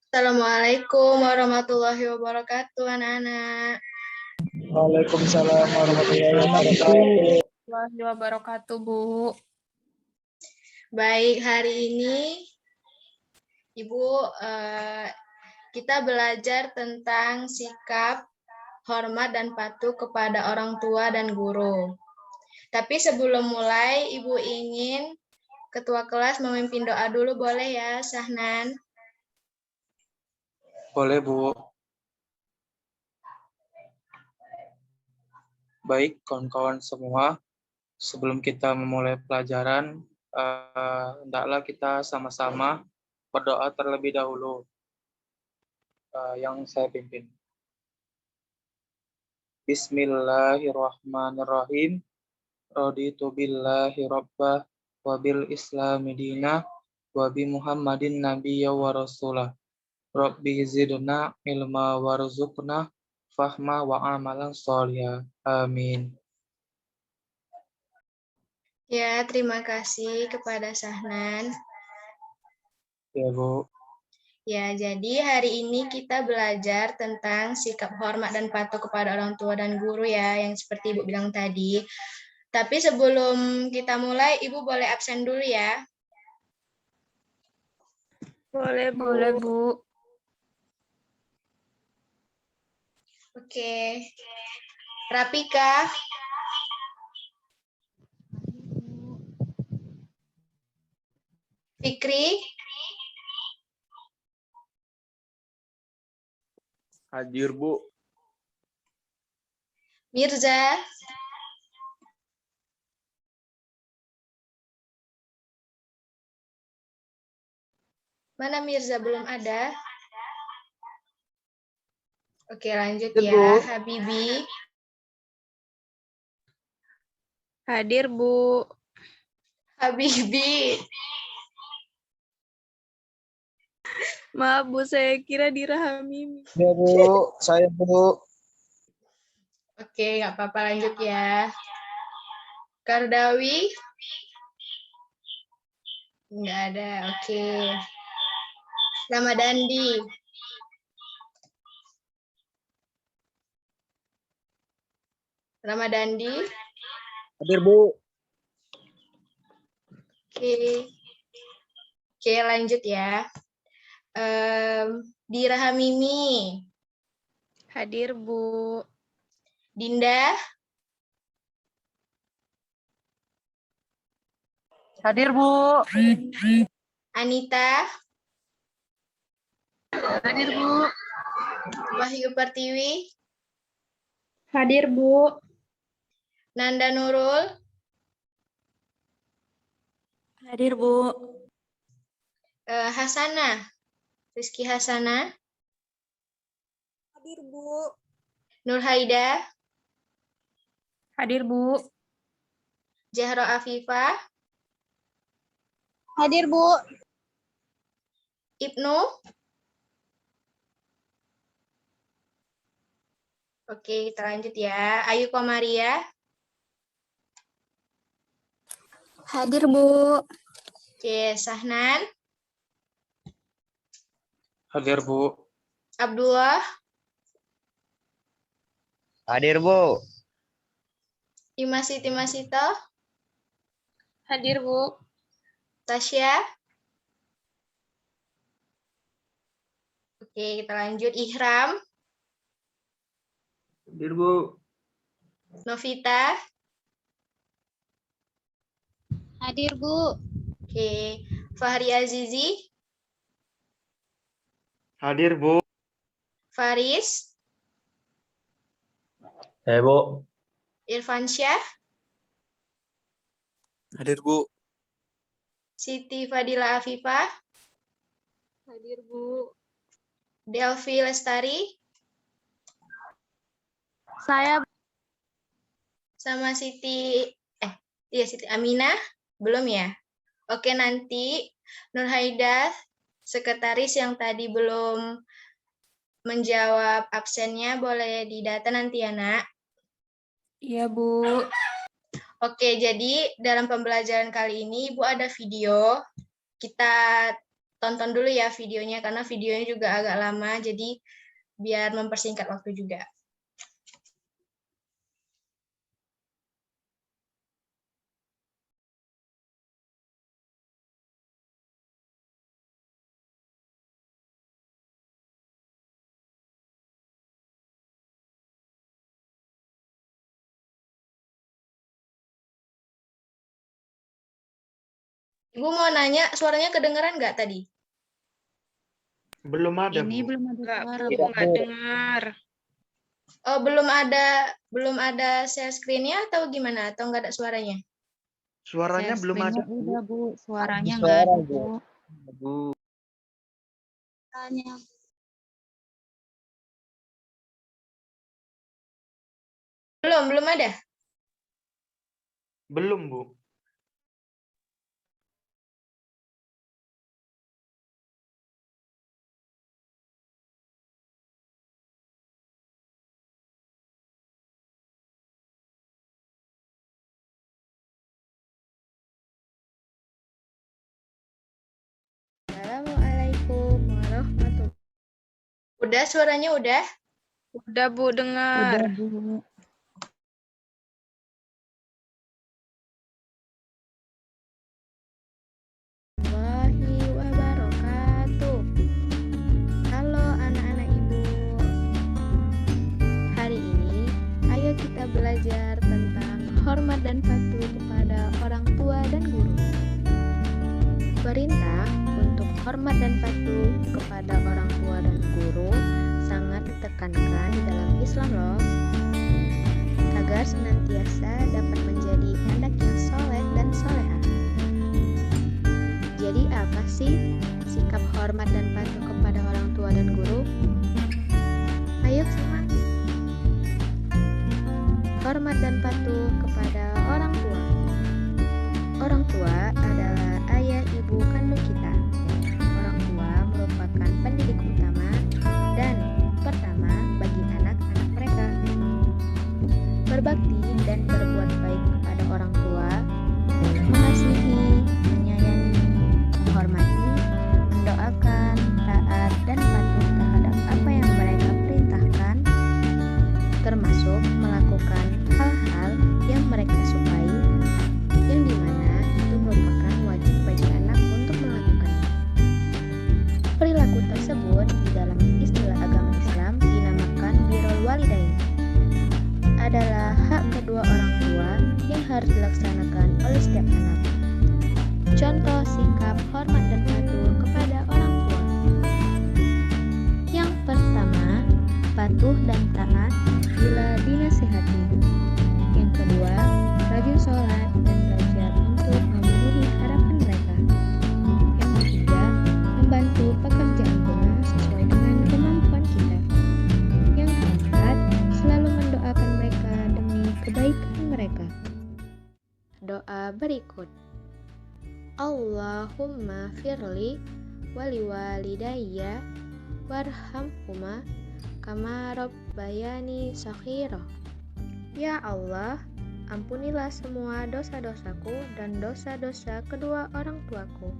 Assalamualaikum warahmatullahi wabarakatuh, anak-anak. Waalaikumsalam warahmatullahi wabarakatuh. Warahmatullahi wabarakatuh, Bu. Baik, hari ini Ibu kita belajar tentang sikap hormat dan patuh kepada orang tua dan guru. Tapi sebelum mulai, Ibu ingin Ketua kelas memimpin doa dulu, boleh ya, Sahnan? Boleh, Bu. Baik, kawan-kawan semua, sebelum kita memulai pelajaran, hendaklah kita sama-sama berdoa terlebih dahulu yang saya pimpin. Bismillahirrahmanirrahim. Raditu billahi rabbah wa bil islami dinah wa bi Muhammadin nabiyya wa rasulah. Rabbi zidna ilma warzuqna fahma wa amalan sholihah. Amin. Ya, terima kasih kepada Sahnan. Ya, Bu. Ya, jadi hari ini kita belajar tentang sikap hormat dan patuh kepada orang tua dan guru ya, yang seperti Ibu bilang tadi. Tapi sebelum kita mulai, Ibu boleh absen dulu ya. Boleh, Bu. Oke. Rapika. Fikri. Hadir, Bu. Mirza. Mana Mirza, belum ada? Oke, lanjut ya. Habibi. Hadir, Bu. Habibi. Maaf, Bu, saya kira dirahami. Ya, Bu. Saya, Bu. Oke, nggak apa-apa, lanjut ya. Kardawi. Nggak ada, oke. Ramadandi. Ramadandi. Hadir, Bu. Oke, lanjut ya. Dira Hamimi. Hadir, Bu. Dinda. Hadir, Bu. Anita. Hadir, Bu. Wahyu Pertiwi. Hadir, Bu. Nanda Nurul. Hadir, Bu. Hasanah. Rizky Hasanah. Hadir, Bu. Nur Haida. Hadir, Bu. Jahro Afifah. Hadir, Bu. Ibnu. Oke, kita lanjut ya. Ayu Komaria. Hadir, Bu. Oke, Sahnan. Hadir, Bu. Abdullah. Hadir, Bu. Imasiti Masito. Hadir, Bu. Tasya. Oke, kita lanjut. Ihram. Hadir, Bu. Novita. Hadir, Bu. Oke, Fahri Azizi. Hadir, Bu. Faris. Bu. Irfansyah. Hadir, Bu. Siti Fadila Afifah. Hadir, Bu. Delvi Lestari. Saya. Sama Siti Aminah. Belum ya? Oke, nanti Nur Haida, sekretaris yang tadi belum menjawab absennya, boleh didata nanti ya, Nak. Iya, Bu. Oke, jadi dalam pembelajaran kali ini Ibu ada video. Kita tonton dulu ya videonya, karena videonya juga agak lama, jadi biar mempersingkat waktu juga. Ibu mau nanya, suaranya kedengeran nggak tadi? Belum ada, Ini Bu. belum ada Enggak, suara, Bu, Bu. enggak dengar. Oh, belum ada share screen-nya atau gimana? Atau nggak ada suaranya? Suaranya Share belum ada, screen-nya udah, Bu. Suaranya Ada nggak suara, ada, Bu. Bu. Bu. Tanya. Belum ada. Belum, Bu. Assalamualaikum warahmatullahi wabarakatuh. Udah suaranya udah? Udah, Bu, dengar. Udah, Bu. Warahmatullahi wabarakatuh. Halo anak-anak ibu. Hari ini ayo kita belajar tentang hormat dan patuh kepada orang tua dan guru. Perintah untuk hormat dan patuh kepada orang tua dan guru sangat ditekankan di dalam Islam loh, agar senantiasa dapat menjadi anak yang soleh dan soleha. Jadi apa sih sikap hormat dan patuh kepada orang tua dan guru? Ayo simak. Hormat dan patuh kepada orang tua. Orang tua adalah ayah ibu kandung kita. Orang tua merupakan pendidik utama dan pertama bagi anak-anak mereka. Berbakti dan berbuat baik kepada orang tua, mengasihi, menyayangi, menghormati, mendoakan, taat, dan patuh terhadap apa yang mereka perintahkan, termasuk melakukan hal-hal yang mereka sukai, yang dimana itu merupakan wajib bagi anak untuk melakukannya. Perilaku tersebut di dalam istilah agama Islam dinamakan birrul walidain, adalah hak kedua orang tua yang harus dilaksanakan oleh setiap anak. Contoh sikap hormat dan patuh kepada orang tua. Yang pertama, patuh dan taat bila dinasihati. Yang kedua, rajin sholat dan belajar untuk memenuhi harapan mereka. Yang ketiga, membantu pekerjaan rumah sesuai dengan kemampuan kita. Yang keempat, selalu mendoakan mereka demi kebaikan mereka. Doa berikut. Allahumma firli wali walidayya warhamhuma kama rabbayani shaghira. Ya Allah, ampunilah semua dosa-dosaku dan dosa-dosa kedua orang tuaku,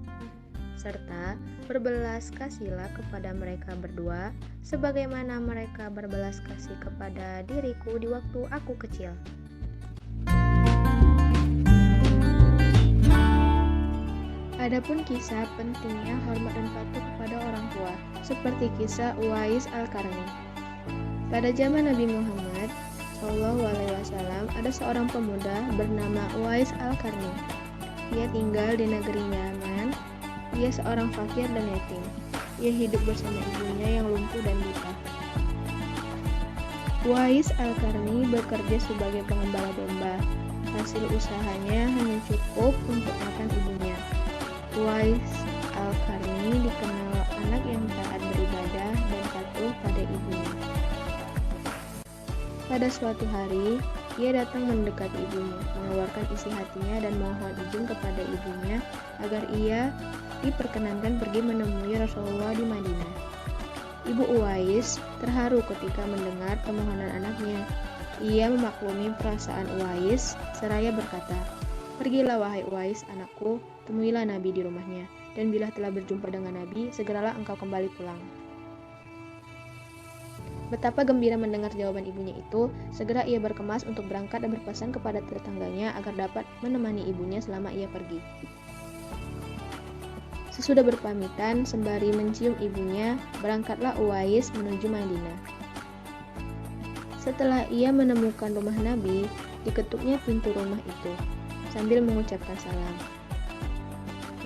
serta berbelas kasihlah kepada mereka berdua sebagaimana mereka berbelas kasih kepada diriku di waktu aku kecil. Adapun kisah pentingnya hormat dan patuh kepada orang tua, seperti kisah Uwais Al-Qarni. Pada zaman Nabi Muhammad SAW, ada seorang pemuda bernama Uwais Al-Qarni. Dia tinggal di negeri Yaman. Dia seorang fakir dan yatim. Ia hidup bersama ibunya yang lumpuh dan buta. Uwais Al-Qarni bekerja sebagai pengembala domba. Hasil usahanya hanya cukup untuk makan ibunya. Uwais Al-Qarni dikenal anak yang taat beribadah dan patuh pada ibunya. Pada suatu hari, ia datang mendekat ibunya, mengeluarkan isi hatinya dan mohon izin kepada ibunya agar ia diperkenankan pergi menemui Rasulullah di Madinah. Ibu Uwais terharu ketika mendengar permohonan anaknya. Ia memaklumi perasaan Uwais seraya berkata, "Pergilah wahai Uwais anakku, temuilah Nabi di rumahnya, dan bila telah berjumpa dengan Nabi, segeralah engkau kembali pulang. Betapa gembira mendengar jawaban ibunya itu, segera ia berkemas untuk berangkat dan berpesan kepada tetangganya agar dapat menemani ibunya selama ia pergi. Sesudah berpamitan, sembari mencium ibunya, berangkatlah Uwais menuju Madinah. Setelah ia menemukan rumah Nabi, diketuknya pintu rumah itu, sambil mengucapkan salam.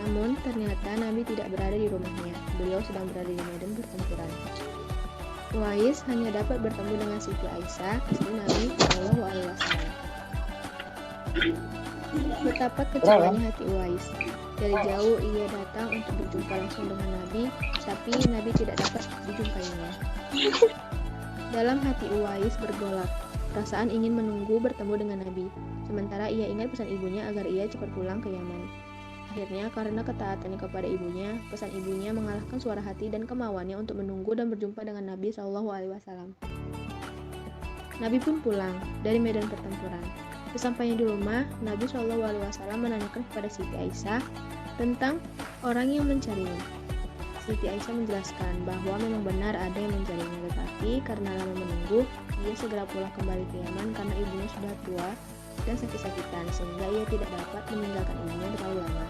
Namun, ternyata Nabi tidak berada di rumahnya, beliau sedang berada di medan pertempuran. Uwais hanya dapat bertemu dengan Siti Aisyah, istri Nabi SAW. Betapa kecewanya hati Uwais. Dari jauh ia datang untuk berjumpa langsung dengan Nabi, tapi Nabi tidak dapat dijumpainya. Dalam hati Uwais bergolak, perasaan ingin menunggu bertemu dengan Nabi, sementara ia ingat pesan ibunya agar ia cepat pulang ke Yaman. Akhirnya, karena ketaatannya kepada ibunya, pesan ibunya mengalahkan suara hati dan kemauannya untuk menunggu dan berjumpa dengan Nabi SAW. Nabi pun pulang dari medan pertempuran. Sesampainya di rumah, Nabi SAW menanyakan kepada Siti Aisyah tentang orang yang mencarinya. Siti Aisyah menjelaskan bahwa memang benar ada yang mencarinya, tetapi karena lama menunggu, ia segera pulang kembali ke Yaman karena ibunya sudah tua dan sakit-sakitan, sehingga ia tidak dapat meninggalkan ibunya terlalu lama.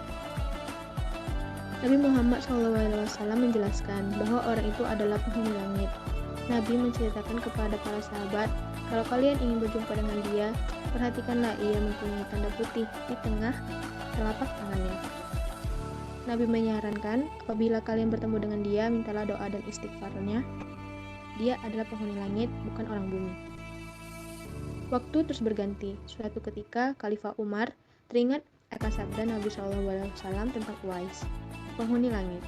Nabi Muhammad SAW menjelaskan bahwa orang itu adalah penghuni langit. Nabi menceritakan kepada para sahabat, kalau kalian ingin berjumpa dengan dia, perhatikanlah ia mempunyai tanda putih di tengah telapak tangannya. Nabi menyarankan, apabila kalian bertemu dengan dia, mintalah doa dan istighfarnya. Dia adalah penghuni langit, bukan orang bumi. Waktu terus berganti. Suatu ketika, Khalifah Umar teringat akan sabda Nabi SAW tentang Uwais, penghuni langit.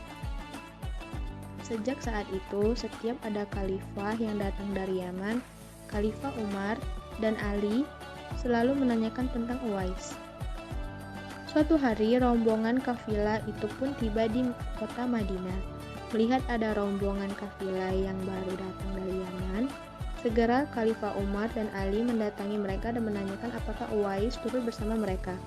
Sejak saat itu, setiap ada khalifah yang datang dari Yaman, Khalifah Umar dan Ali selalu menanyakan tentang Uwais. Suatu hari, rombongan kafilah itu pun tiba di kota Madinah. Melihat ada rombongan kafilah yang baru datang dari Yaman, segera Khalifah Umar dan Ali mendatangi mereka dan menanyakan apakah Uwais turut bersama mereka.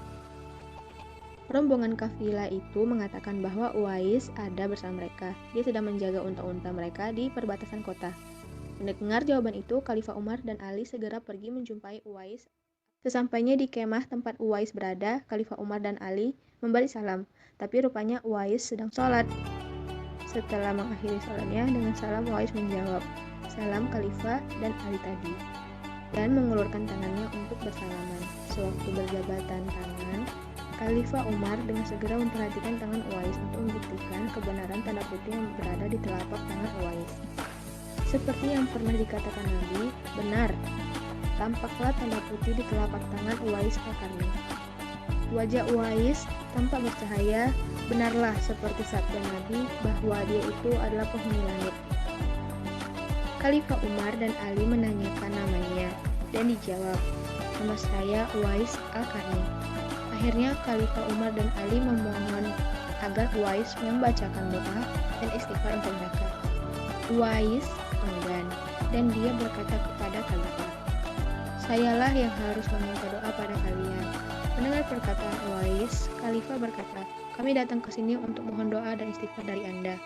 Rombongan kafilah itu mengatakan bahwa Uwais ada bersama mereka. Dia sedang menjaga unta-unta mereka di perbatasan kota. Mendengar jawaban itu, Khalifah Umar dan Ali segera pergi menjumpai Uwais. Sesampainya di kemah tempat Uwais berada, Khalifah Umar dan Ali memberi salam, tapi rupanya Uwais sedang sholat. Setelah mengakhiri sholatnya, dengan salam Uwais menjawab, "Salam Khalifah dan Ali tadi," dan mengulurkan tangannya untuk bersalaman. Sewaktu berjabatan tangan, Khalifah Umar dengan segera memperhatikan tangan Uwais untuk membuktikan kebenaran tanda putih yang berada di telapak tangan Uwais. Seperti yang pernah dikatakan Nabi, benar, tampaklah tanda putih di telapak tangan Uwais al-Qarni. Wajah Uwais tampak bercahaya, benarlah seperti sabda Nabi bahwa dia itu adalah penghuni langit. Khalifah Umar dan Ali menanyakan namanya, dan dijawab, "Nama saya Uwais al-Qarni." Akhirnya Khalifah Umar dan Ali memohon agar Uwais membacakan doa dan istighfar untuk mereka. Uwais enggan, dan dia berkata kepada Khalifah, "Sayalah yang harus meminta doa pada kalian." Mendengar perkataan Uwais, Khalifah berkata, "Kami datang ke sini untuk mohon doa dan istighfar dari Anda."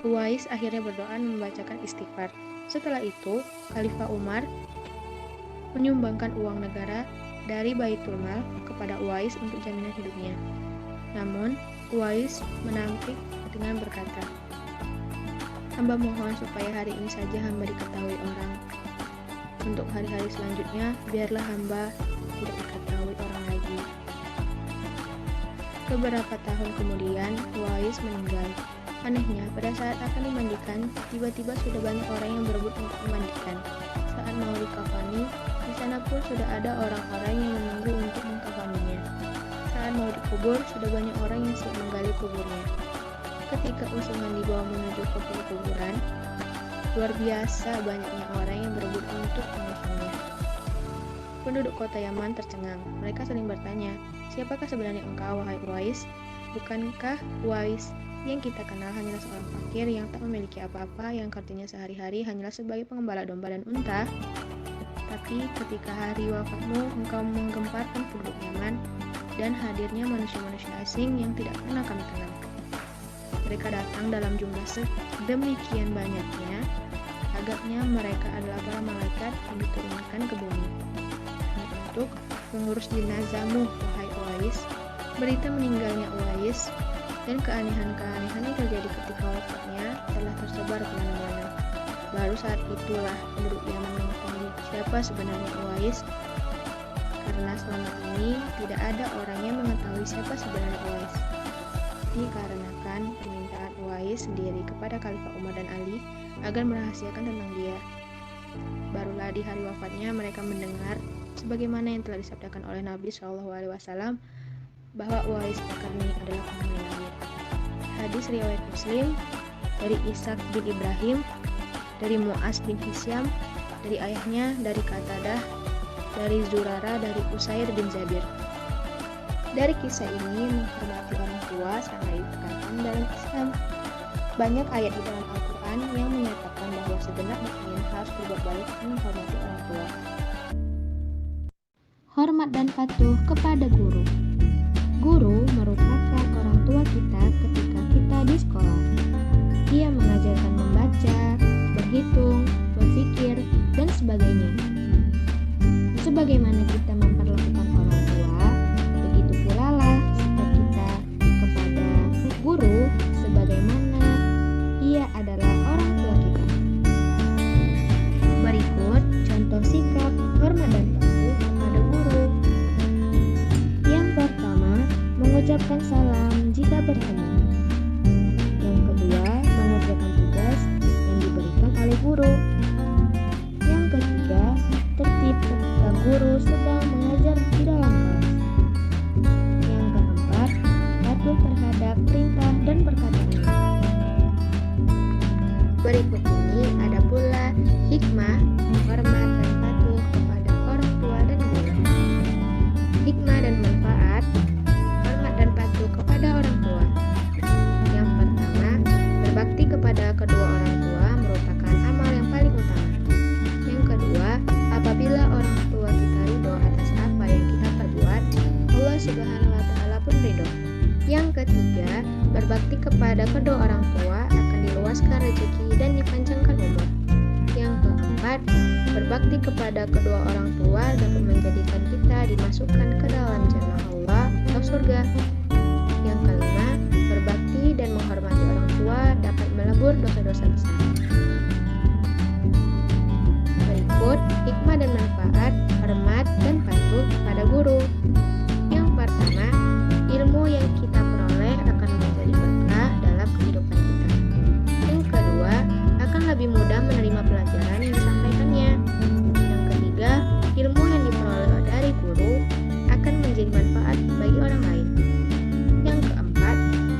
Uwais akhirnya berdoa dan membacakan istighfar. Setelah itu, Khalifah Umar menyumbangkan uang negara dari Baitul Mal kepada Uwais untuk jaminan hidupnya. Namun, Uwais menampik dengan berkata, "Hamba mohon supaya hari ini saja hamba diketahui orang. Untuk hari-hari selanjutnya, biarlah hamba tidak diketahui orang lagi." Beberapa tahun kemudian, Uwais meninggal. Anehnya, pada saat akan dimandikan, tiba-tiba sudah banyak orang yang berebut untuk memandikan. Saat mau dikafani, di sana pun sudah ada orang-orang yang menunggu untuk mengkafaninya. Saat mau dikubur, sudah banyak orang yang siap menggali kuburnya. Ketika usungan dibawa menuju ke kuburan, luar biasa banyaknya orang yang berebut untuk mengusungnya. Penduduk kota Yaman tercengang. Mereka saling bertanya, "Siapakah sebenarnya engkau, wahai Uwais? Bukankah Uwais yang kita kenal hanyalah seorang fakir yang tak memiliki apa-apa, yang artinya sehari-hari hanyalah sebagai pengembala domba dan unta? Tapi ketika hari wafatmu, engkau menggemparkan penduduk Yaman dan hadirnya manusia-manusia asing yang tidak pernah kami kenal." Mereka datang dalam jumlah sedemikian banyaknya, agaknya mereka adalah para malaikat yang diturunkan ke bumi untuk mengurus jenazahmu, wahai Uwais. Berita meninggalnya Uwais dan keanehan-keanehan yang terjadi ketika wafatnya telah tersebar kemana-mana. Baru saat itulah penduduk Yaman mengetahui siapa sebenarnya Uwais, karena selama ini tidak ada orang yang mengetahui siapa sebenarnya Uwais. Dikarenakan permintaan Uwais sendiri kepada Khalifah Umar dan Ali agar merahasiakan tentang dia. Barulah di hari wafatnya mereka mendengar sebagaimana yang telah disabdakan oleh Nabi SAW bahwa Uwais Al-Qarni adalah penghuni langit. Hadis riwayat Muslim dari Ishaq bin Ibrahim, dari Mu'az bin Hisyam, dari ayahnya, dari Qatadah, dari Zurara, dari Usair bin Zabir. Dari kisah ini, menghormati orang tua sangat ditekankan dalam Islam. Banyak ayat di dalam Al-Quran yang menyatakan bahwa segenap mukmin harus berbuat baik dan menghormati orang tua. Hormat dan patuh kepada guru. Guru merupakan orang tua kita ketika kita di sekolah. Dia mengajarkan membaca, berhitung, berpikir, dan sebagainya. Sebagaimana kita memperlakukan orang tua, begitu pula lah sikap kita kepada guru sebagaimana ia adalah orang tua kita. Berikut contoh sikap hormat dan patuh kepada guru. Yang pertama, mengucapkan salam jika bertemu. Yang kedua, mengerjakan tugas yang diberikan oleh guru. Yang ketiga, tertib ketika guru sedang mengajar di dalam kelas. Yang keempat, patuh terhadap perintah dan perkataannya. Berikut ini ada pula hikmah hormat dan patuh kepada orang tua dan guru. Hikmah dan manfaat hormat dan patuh kepada orang tua. Yang pertama, berbakti kepada kedua orang tua merupakan amal yang paling utama. Yang kedua, apabila orang tua kita ridho atas apa yang kita perbuat, Allah Subhanahu wa Ta'ala pun ridho. Yang ketiga, berbakti kepada kedua orang tua akan diluaskan rezeki dan dipanjangkan umur. Yang keempat, berbakti kepada kedua orang tua dapat menjadikan kita dimasukkan ke dalam jannah Allah atau surga. Yang kelima, berbakti dan menghormati orang tua dapat melebur dosa-dosa besar. Berikut hikmah dan manfaat hormat dan patuh pada guru. Yang pertama, ilmu yang kita peroleh akan menjadi berkah dalam kehidupan kita. Yang kedua, akan lebih mudah menerima pelajaran yang disampaikannya. Yang ketiga, ilmu yang diperoleh dari guru akan menjadi manfaat bagi orang lain. Yang keempat,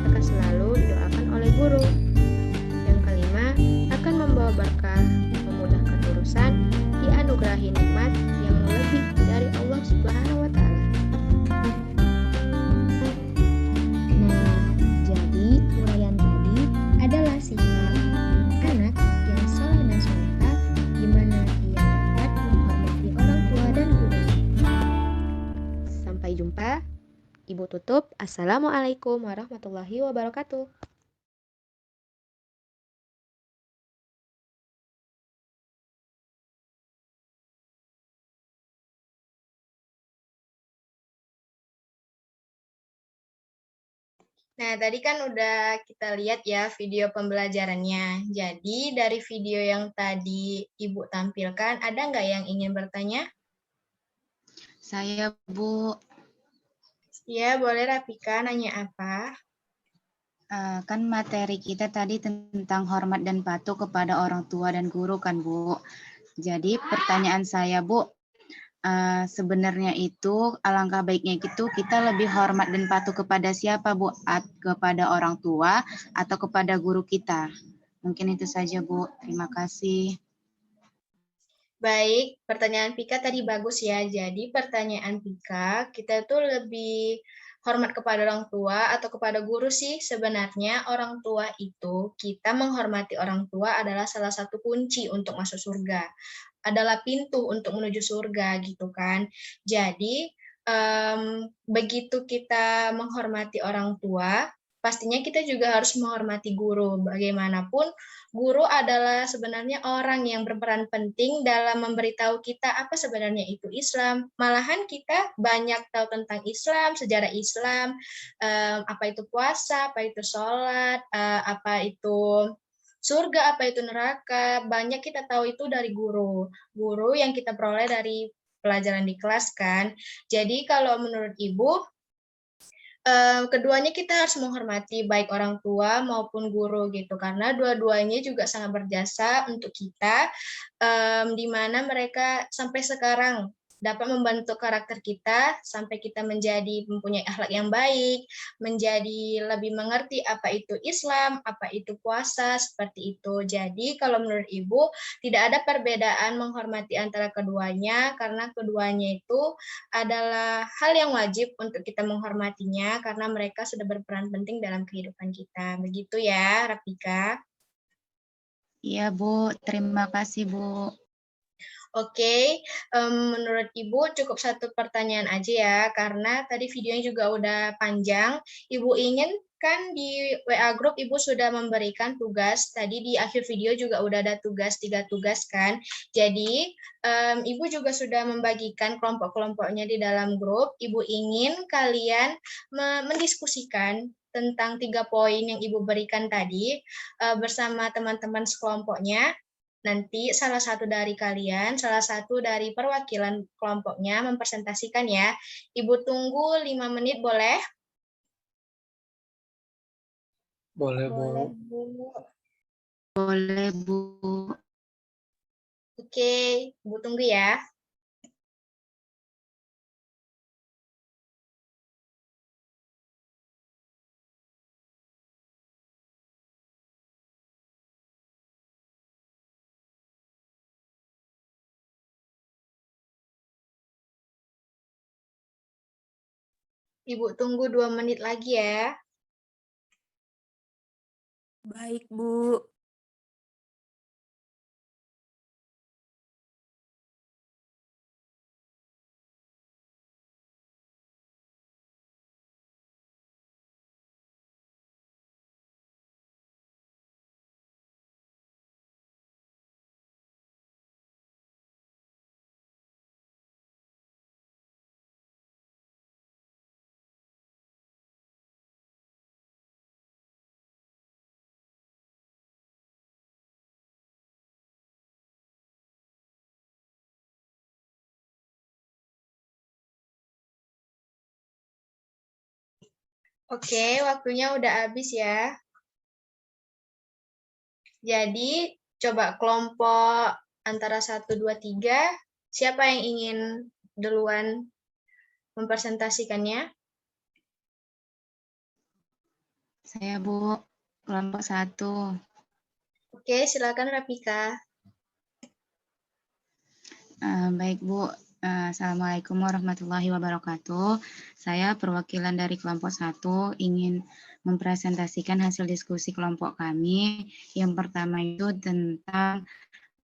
akan selalu didoakan oleh guru. Yang kelima, akan membawa berkah, memudahkan urusan, dianugerahi nikmat yang lebih dari Allah Subhanahu wa Ta'ala. Nah, jadi uraian tadi adalah sikap anak yang soleh dan solehah, di mana ia dapat menghormati orang tua dan guru. Sampai jumpa. Ibu tutup. Assalamualaikum warahmatullahi wabarakatuh. Nah, tadi kan udah kita lihat ya video pembelajarannya. Jadi, dari video yang tadi Ibu tampilkan, ada nggak yang ingin bertanya? Saya, Bu. Ya, boleh Rafika, nanya apa? Kan materi kita tadi tentang hormat dan patuh kepada orang tua dan guru kan, Bu. Jadi pertanyaan saya, Bu, sebenarnya itu alangkah baiknya itu kita lebih hormat dan patuh kepada siapa, Bu? Kepada orang tua atau kepada guru kita? Mungkin itu saja, Bu. Terima kasih. Baik, pertanyaan Pika tadi bagus ya. Jadi pertanyaan Pika, kita tuh lebih hormat kepada orang tua atau kepada guru sih? Sebenarnya orang tua itu, kita menghormati orang tua adalah salah satu kunci untuk masuk surga. Adalah pintu untuk menuju surga gitu kan. Jadi begitu kita menghormati orang tua, pastinya kita juga harus menghormati guru. Bagaimanapun, guru adalah sebenarnya orang yang berperan penting dalam memberitahu kita apa sebenarnya itu Islam. Malahan kita banyak tahu tentang Islam, sejarah Islam, apa itu puasa, apa itu sholat, apa itu surga, apa itu neraka. Banyak kita tahu itu dari guru. Guru yang kita peroleh dari pelajaran di kelas kan. Jadi kalau menurut Ibu, keduanya kita harus menghormati baik orang tua maupun guru gitu, karena dua-duanya juga sangat berjasa untuk kita, di mana mereka sampai sekarang dapat membentuk karakter kita sampai kita menjadi mempunyai akhlak yang baik, menjadi lebih mengerti apa itu Islam, apa itu puasa, seperti itu. Jadi kalau menurut Ibu, tidak ada perbedaan menghormati antara keduanya, karena keduanya itu adalah hal yang wajib untuk kita menghormatinya karena mereka sudah berperan penting dalam kehidupan kita. Begitu ya, Rafika. Iya, Bu. Terima kasih, Bu. Oke, menurut Ibu cukup satu pertanyaan aja ya, karena tadi videonya juga udah panjang. Ibu ingin kan di WA Group Ibu sudah memberikan tugas, tadi di akhir video juga udah ada 3 tugas kan. Jadi, Ibu juga sudah membagikan kelompok-kelompoknya di dalam grup. Ibu ingin kalian mendiskusikan tentang 3 poin yang Ibu berikan tadi bersama teman-teman sekelompoknya. Nanti salah satu dari kalian, salah satu dari perwakilan kelompoknya mempresentasikan ya. Ibu tunggu 5 menit boleh? Boleh, Bu. Bu. Boleh, Bu. Oke, Ibu tunggu ya. Ibu tunggu 2 menit lagi ya. Baik, Bu. Oke, waktunya udah habis ya. Jadi, coba kelompok antara 1, 2, 3. Siapa yang ingin duluan mempresentasikannya? Saya, Bu. Kelompok 1. Oke, silakan Rafika. Baik, Bu. Assalamualaikum warahmatullahi wabarakatuh. Saya perwakilan dari kelompok 1 ingin mempresentasikan hasil diskusi kelompok kami. Yang pertama itu tentang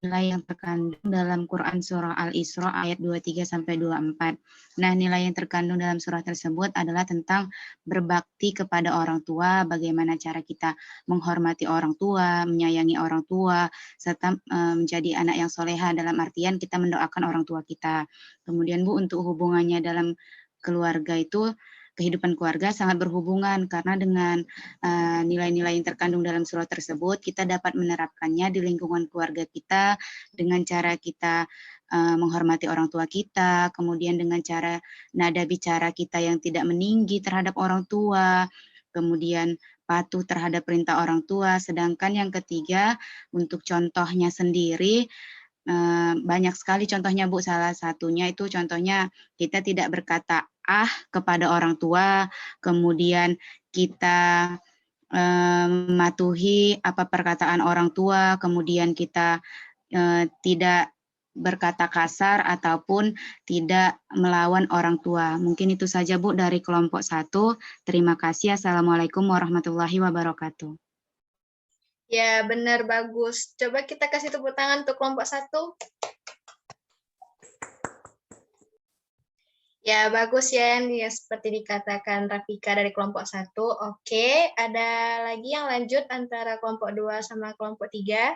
nilai yang terkandung dalam Quran Surah Al-Isra ayat 23-24. Nah, nilai yang terkandung dalam surah tersebut adalah tentang berbakti kepada orang tua, bagaimana cara kita menghormati orang tua, menyayangi orang tua, serta menjadi anak yang soleha dalam artian kita mendoakan orang tua kita. Kemudian Bu, untuk hubungannya dalam keluarga itu, kehidupan keluarga sangat berhubungan karena dengan nilai-nilai yang terkandung dalam surah tersebut, kita dapat menerapkannya di lingkungan keluarga kita dengan cara kita menghormati orang tua kita, kemudian dengan cara nada bicara kita yang tidak meninggi terhadap orang tua, kemudian patuh terhadap perintah orang tua. Sedangkan yang ketiga, untuk contohnya sendiri, banyak sekali contohnya Bu, salah satunya itu contohnya kita tidak berkata kepada orang tua, kemudian kita mematuhi apa perkataan orang tua, kemudian kita tidak berkata kasar ataupun tidak melawan orang tua. Mungkin itu saja Bu dari kelompok 1. Terima kasih. Assalamualaikum warahmatullahi wabarakatuh. Ya, benar, bagus. Coba kita kasih tepuk tangan untuk kelompok 1. Ya, bagus ya, ya seperti dikatakan Rafika dari kelompok 1. Oke, ada lagi yang lanjut antara kelompok 2 sama kelompok 3?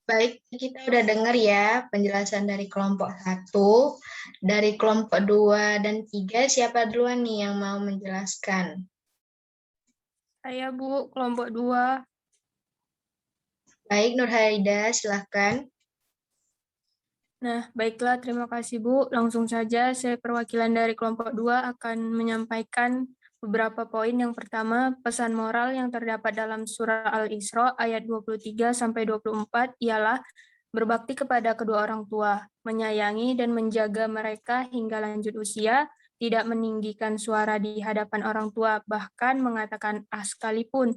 Baik, kita udah dengar ya penjelasan dari kelompok 1. Dari kelompok 2 dan 3, siapa duluan nih yang mau menjelaskan? Saya, Bu, kelompok 2. Baik, Nurhaida, silahkan. Nah, baiklah, terima kasih, Bu. Langsung saja, saya perwakilan dari kelompok 2 akan menyampaikan beberapa poin. Yang pertama, pesan moral yang terdapat dalam surah Al-Isra ayat 23-24 ialah berbakti kepada kedua orang tua, menyayangi dan menjaga mereka hingga lanjut usia, tidak meninggikan suara di hadapan orang tua, bahkan mengatakan sekalipun,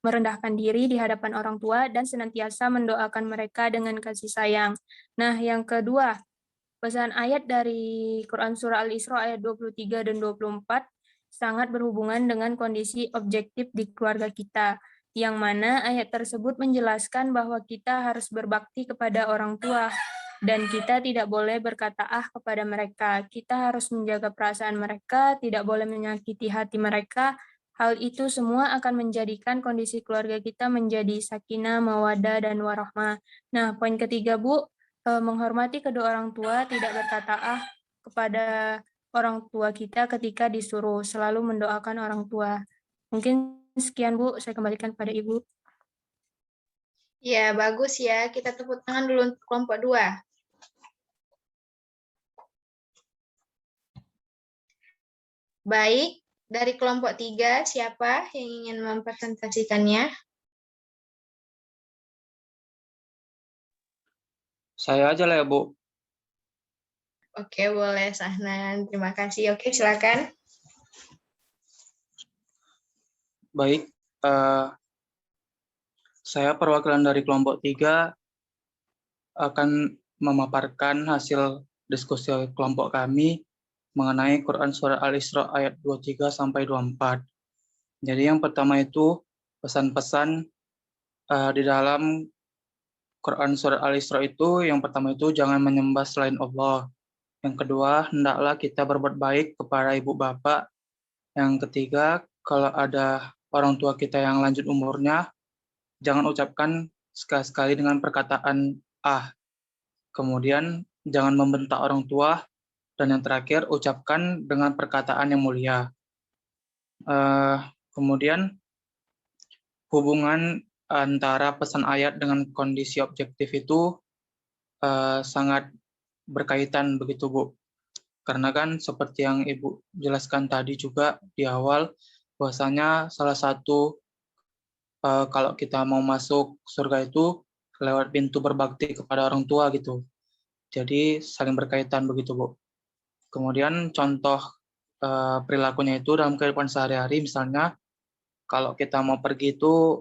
merendahkan diri di hadapan orang tua, dan senantiasa mendoakan mereka dengan kasih sayang. Nah, yang kedua, pesan ayat dari Quran Surah Al-Isra ayat 23 dan 24 sangat berhubungan dengan kondisi objektif di keluarga kita, yang mana ayat tersebut menjelaskan bahwa kita harus berbakti kepada orang tua, dan kita tidak boleh berkata kepada mereka. Kita harus menjaga perasaan mereka, tidak boleh menyakiti hati mereka. Hal itu semua akan menjadikan kondisi keluarga kita menjadi sakinah, mawaddah, dan warahmah. Nah, poin ketiga, Bu, menghormati kedua orang tua, tidak berkata kepada orang tua kita ketika disuruh, selalu mendoakan orang tua. Mungkin sekian, Bu, saya kembalikan pada Ibu. Ya, bagus ya. Kita tepuk tangan dulu untuk kelompok 2. Baik, dari kelompok 3, siapa yang ingin mempresentasikannya? Saya aja lah ya, Bu. Oke, boleh Sahnan. Terima kasih. Oke, silakan. Baik, saya perwakilan dari kelompok 3 akan memaparkan hasil diskusi kelompok kami mengenai Quran Surah Al-Isra ayat 23-24. Jadi yang pertama itu pesan-pesan di dalam Quran Surah Al-Isra itu, yang pertama itu jangan menyembah selain Allah. Yang kedua, hendaklah kita berbuat baik kepada ibu bapak. Yang ketiga, kalau ada orang tua kita yang lanjut umurnya, jangan ucapkan sekali-sekali dengan perkataan Kemudian, jangan membentak orang tua. Dan yang terakhir, ucapkan dengan perkataan yang mulia. Kemudian, hubungan antara pesan ayat dengan kondisi objektif itu sangat berkaitan begitu, Bu. Karena kan seperti yang Ibu jelaskan tadi juga di awal, bahwasanya salah satu kalau kita mau masuk surga itu lewat pintu berbakti kepada orang tua gitu. Jadi saling berkaitan begitu, Bu. Kemudian contoh perilakunya itu dalam kehidupan sehari-hari, misalnya kalau kita mau pergi itu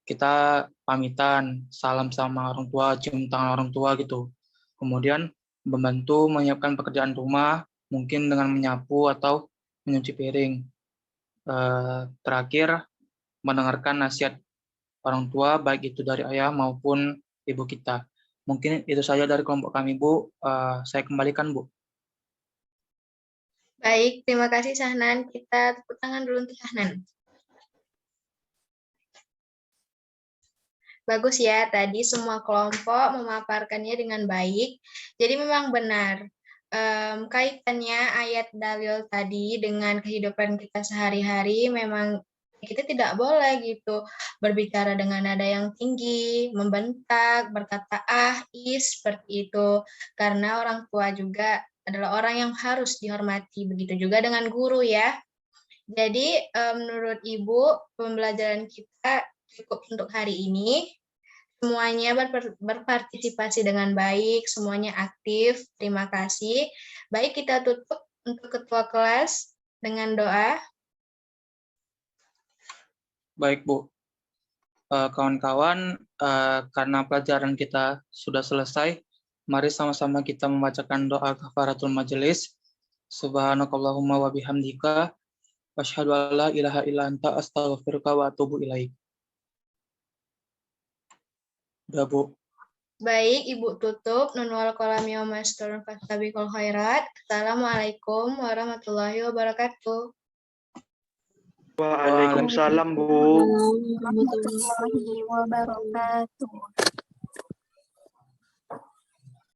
kita pamitan, salam sama orang tua, cium tangan orang tua gitu. Kemudian membantu menyiapkan pekerjaan rumah, mungkin dengan menyapu atau menyuci piring. Terakhir, mendengarkan nasihat orang tua, baik itu dari ayah maupun ibu kita. Mungkin itu saja dari kelompok kami, Bu. Saya kembalikan, Bu. Baik, terima kasih Sahnan. Kita tepuk tangan dulu untuk Sahnan. Bagus ya, tadi semua kelompok memaparkannya dengan baik. Jadi memang benar, kaitannya ayat dalil tadi dengan kehidupan kita sehari-hari, memang kita tidak boleh gitu berbicara dengan nada yang tinggi, membentak, berkata seperti itu. Karena orang tua juga adalah orang yang harus dihormati, begitu juga dengan guru ya. Jadi menurut Ibu, pembelajaran kita cukup untuk hari ini. Semuanya berpartisipasi dengan baik, semuanya aktif. Terima kasih. Baik, kita tutup untuk ketua kelas dengan doa. Baik, Bu. Kawan-kawan, karena pelajaran kita sudah selesai, mari sama-sama kita membacakan doa kafaratul majelis. Subhanakallahumma wa bihamdika Asyhadu an la ilaha illa anta astaghfiruka wa atubu ilaik. Udah, Bu. Baik, Ibu tutup. Nun wal qalam yauma yasturun fastabiqul khairat. Assalamualaikum warahmatullahi wabarakatuh. Waalaikumsalam, Bu. Warahmatullahi wabarakatuh.